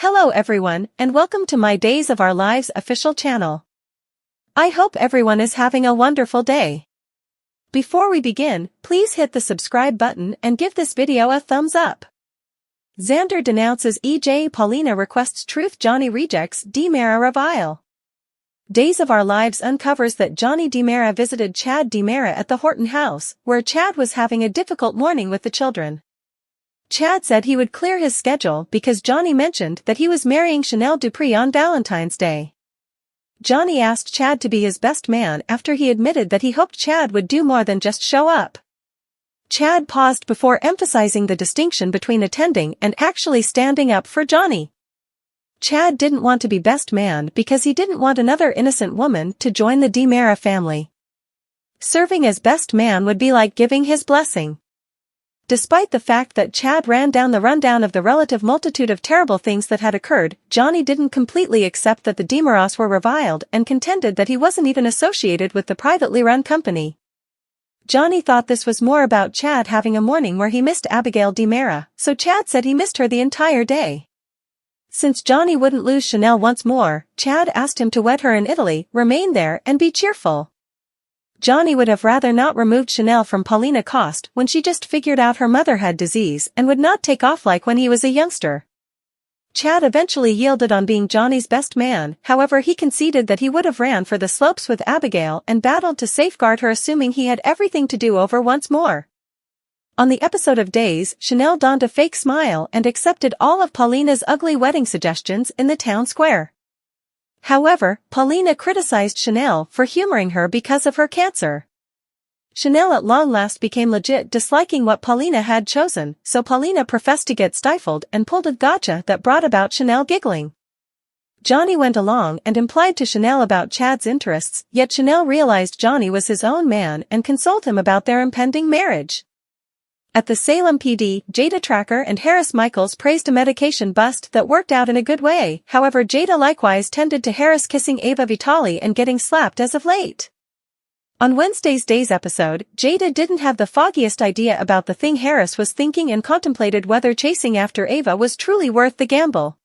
Hello everyone, and welcome to my Days of Our Lives official channel. I hope everyone is having a wonderful day. Before we begin, please hit the subscribe button and give this video a thumbs up. Xander denounces EJ, Paulina requests truth, Johnny rejects DiMera revile. Days of Our Lives uncovers that Johnny DiMera visited Chad DiMera at the Horton house, where Chad was having a difficult morning with the children. Chad said he would clear his schedule because Johnny mentioned that he was marrying Chanel Dupree on Valentine's Day. Johnny asked Chad to be his best man after he admitted that he hoped Chad would do more than just show up. Chad paused before emphasizing the distinction between attending and actually standing up for Johnny. Chad didn't want to be best man because he didn't want another innocent woman to join the DiMera family. Serving as best man would be like giving his blessing. Despite the fact that Chad ran down the rundown of the relative multitude of terrible things that had occurred, Johnny didn't completely accept that the DiMeras were reviled and contended that he wasn't even associated with the privately run company. Johnny thought this was more about Chad having a morning where he missed Abigail DiMera, so Chad said he missed her the entire day. Since Johnny wouldn't lose Chanel once more, Chad asked him to wed her in Italy, remain there and be cheerful. Johnny would have rather not removed Chanel from Paulina Cost when she just figured out her mother had disease and would not take off like when he was a youngster. Chad eventually yielded on being Johnny's best man, however he conceded that he would have ran for the slopes with Abigail and battled to safeguard her, assuming he had everything to do over once more. On the episode of Days, Chanel donned a fake smile and accepted all of Paulina's ugly wedding suggestions in the town square. However, Paulina criticized Chanel for humoring her because of her cancer. Chanel at long last became legit disliking what Paulina had chosen, so Paulina professed to get stifled and pulled a gotcha that brought about Chanel giggling. Johnny went along and implied to Chanel about Chad's interests, yet Chanel realized Johnny was his own man and consoled him about their impending marriage. At the Salem PD, Jada Tracker and Harris Michaels praised a medication bust that worked out in a good way, however Jada likewise tended to Harris kissing Ava Vitale and getting slapped as of late. On Wednesday's Days episode, Jada didn't have the foggiest idea about the thing Harris was thinking and contemplated whether chasing after Ava was truly worth the gamble.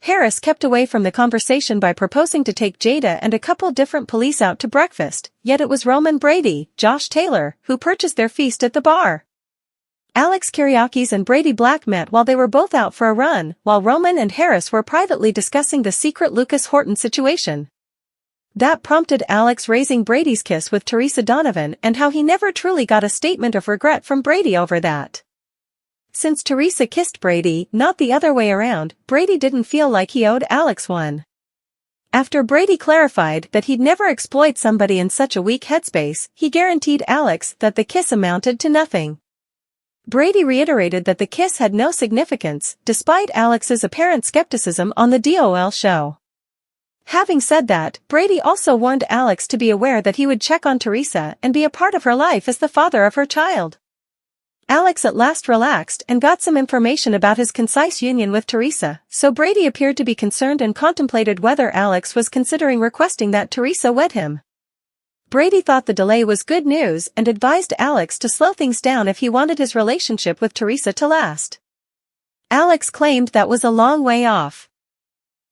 Harris kept away from the conversation by proposing to take Jada and a couple different police out to breakfast, yet it was Roman Brady, Josh Taylor, who purchased their feast at the bar. Alex Kyriakis and Brady Black met while they were both out for a run, while Roman and Harris were privately discussing the secret Lucas Horton situation. That prompted Alex raising Brady's kiss with Teresa Donovan and how he never truly got a statement of regret from Brady over that. Since Teresa kissed Brady, not the other way around, Brady didn't feel like he owed Alex one. After Brady clarified that he'd never exploit somebody in such a weak headspace, he guaranteed Alex that the kiss amounted to nothing. Brady reiterated that the kiss had no significance, despite Alex's apparent skepticism on the DOL show. Having said that, Brady also warned Alex to be aware that he would check on Teresa and be a part of her life as the father of her child. Alex at last relaxed and got some information about his concise union with Teresa, so Brady appeared to be concerned and contemplated whether Alex was considering requesting that Teresa wed him. Brady thought the delay was good news and advised Alex to slow things down if he wanted his relationship with Teresa to last. Alex claimed that was a long way off.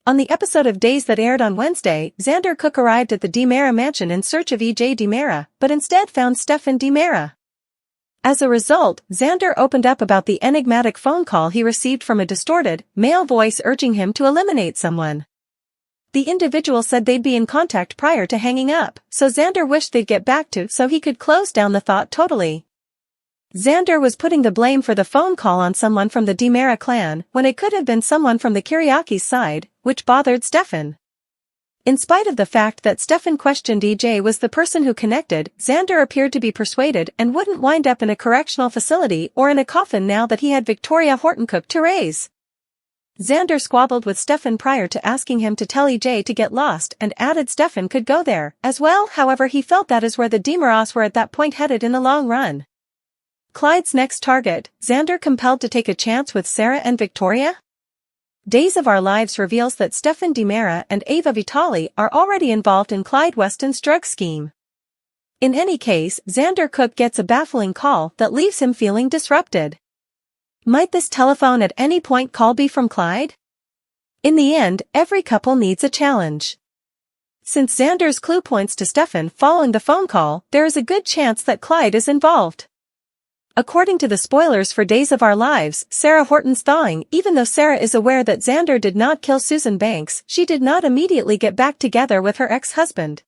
On the episode of Days that aired on Wednesday, Xander Cook arrived at the DiMera mansion in search of EJ DiMera, but instead found Stefan DiMera. As a result, Xander opened up about the enigmatic phone call he received from a distorted, male voice urging him to eliminate someone. The individual said they'd be in contact prior to hanging up, so Xander wished they'd get back to so he could close down the thought totally. Xander was putting the blame for the phone call on someone from the DiMera clan when it could have been someone from the Kyriakis side, which bothered Stefan. In spite of the fact that Stefan questioned EJ was the person who connected, Xander appeared to be persuaded and wouldn't wind up in a correctional facility or in a coffin now that he had Victoria Horton Cook to raise. Xander squabbled with Stefan prior to asking him to tell EJ to get lost and added Stefan could go there as well, however he felt that is where the DiMeras were at that point headed in the long run. Clyde's next target, Xander compelled to take a chance with Sarah and Victoria? Days of Our Lives reveals that Stefan DiMera and Ava Vitale are already involved in Clyde Weston's drug scheme. In any case, Xander Cook gets a baffling call that leaves him feeling disrupted. Might this telephone at any point call be from Clyde? In the end, every couple needs a challenge. Since Xander's clue points to Stefan following the phone call, there is a good chance that Clyde is involved. According to the spoilers for Days of Our Lives, Sarah Horton's thawing. Even though Sarah is aware that Xander did not kill Susan Banks, she did not immediately get back together with her ex-husband.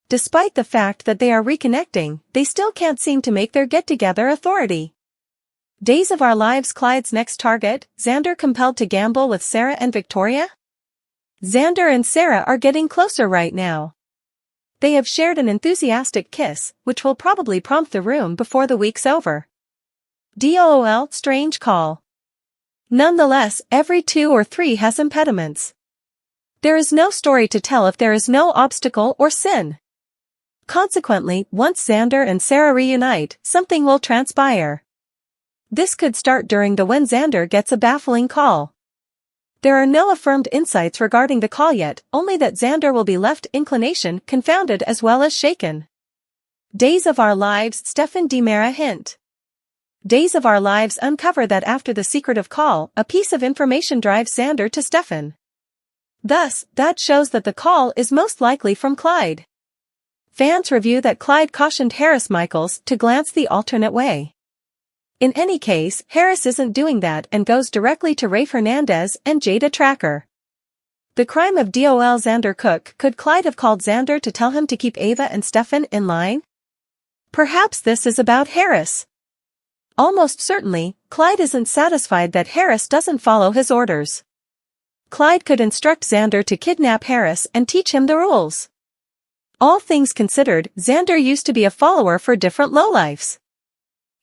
Despite the fact that they are reconnecting, they still can't seem to make their get-together authority. Days of Our Lives. Clyde's next target, Xander compelled to gamble with Sarah and Victoria? Xander and Sarah are getting closer right now. They have shared an enthusiastic kiss, which will probably prompt the room before the week's over. DOOL, strange call. Nonetheless, every 2 or 3 has impediments. There is no story to tell if there is no obstacle or sin. Consequently, once Xander and Sarah reunite, something will transpire. This could start during the when Xander gets a baffling call. There are no affirmed insights regarding the call yet, only that Xander will be left inclination confounded as well as shaken. Days of Our Lives. Stefan DiMera hint. Days of Our Lives uncover that after the secretive call, a piece of information drives Xander to Stefan. Thus, that shows that the call is most likely from Clyde. Fans review that Clyde cautioned Harris Michaels to glance the alternate way. In any case, Harris isn't doing that and goes directly to Rafe Hernandez and Jada Tracker. The crime of DOL. Xander Cook. Could Clyde have called Xander to tell him to keep Ava and Stefan in line? Perhaps this is about Harris. Almost certainly, Clyde isn't satisfied that Harris doesn't follow his orders. Clyde could instruct Xander to kidnap Harris and teach him the rules. All things considered, Xander used to be a follower for different lowlifes.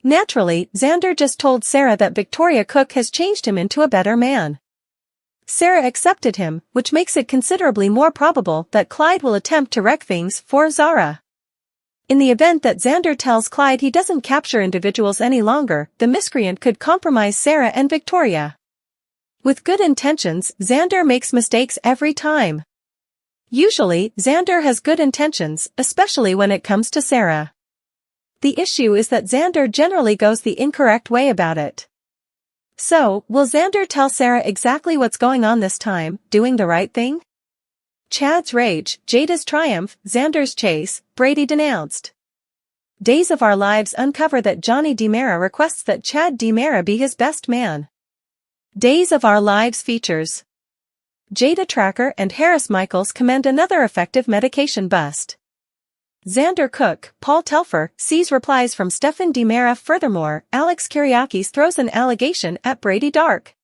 Naturally, Xander just told Sarah that Victoria Cook has changed him into a better man. Sarah accepted him, which makes it considerably more probable that Clyde will attempt to wreck things for Zara. In the event that Xander tells Clyde he doesn't capture individuals any longer, the miscreant could compromise Sarah and Victoria. With good intentions, Xander makes mistakes every time. Usually, Xander has good intentions, especially when it comes to Sarah. The issue is that Xander generally goes the incorrect way about it. So, will Xander tell Sarah exactly what's going on this time, doing the right thing? Chad's rage, Jada's triumph, Xander's chase, Brady denounced. Days of Our Lives uncover that Johnny DiMera requests that Chad DiMera be his best man. Days of Our Lives features Jada Tracker and Harris Michaels commend another effective medication bust. Xander Cook, Paul Telfer, sees replies from Stefan DiMera. Furthermore, Alex Kyriakis throws an allegation at Brady Dark.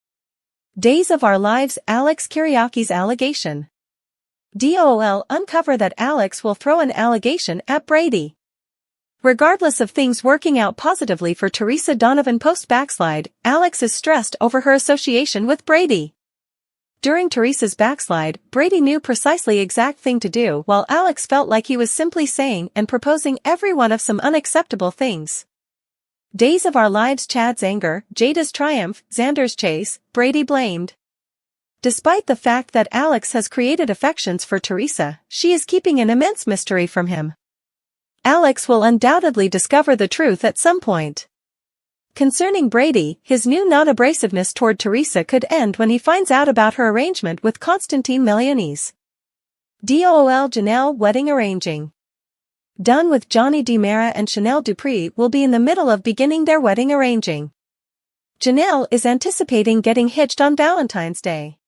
Days of Our Lives. Alex Kyriakis allegation. DOOL uncover that Alex will throw an allegation at Brady. Regardless of things working out positively for Teresa Donovan post-backslide, Alex is stressed over her association with Brady. During Teresa's backslide, Brady knew precisely exact thing to do while Alex felt like he was simply saying and proposing every one of some unacceptable things. Days of Our Lives. Chad's anger, Jada's triumph, Xander's chase, Brady blamed. Despite the fact that Alex has created affections for Teresa, she is keeping an immense mystery from him. Alex will undoubtedly discover the truth at some point. Concerning Brady, his new non-abrasiveness toward Teresa could end when he finds out about her arrangement with Constantine Meliones. DOOL. Janelle wedding arranging. Done with Johnny DiMera and Chanel Dupree will be in the middle of beginning their wedding arranging. Janelle is anticipating getting hitched on Valentine's Day.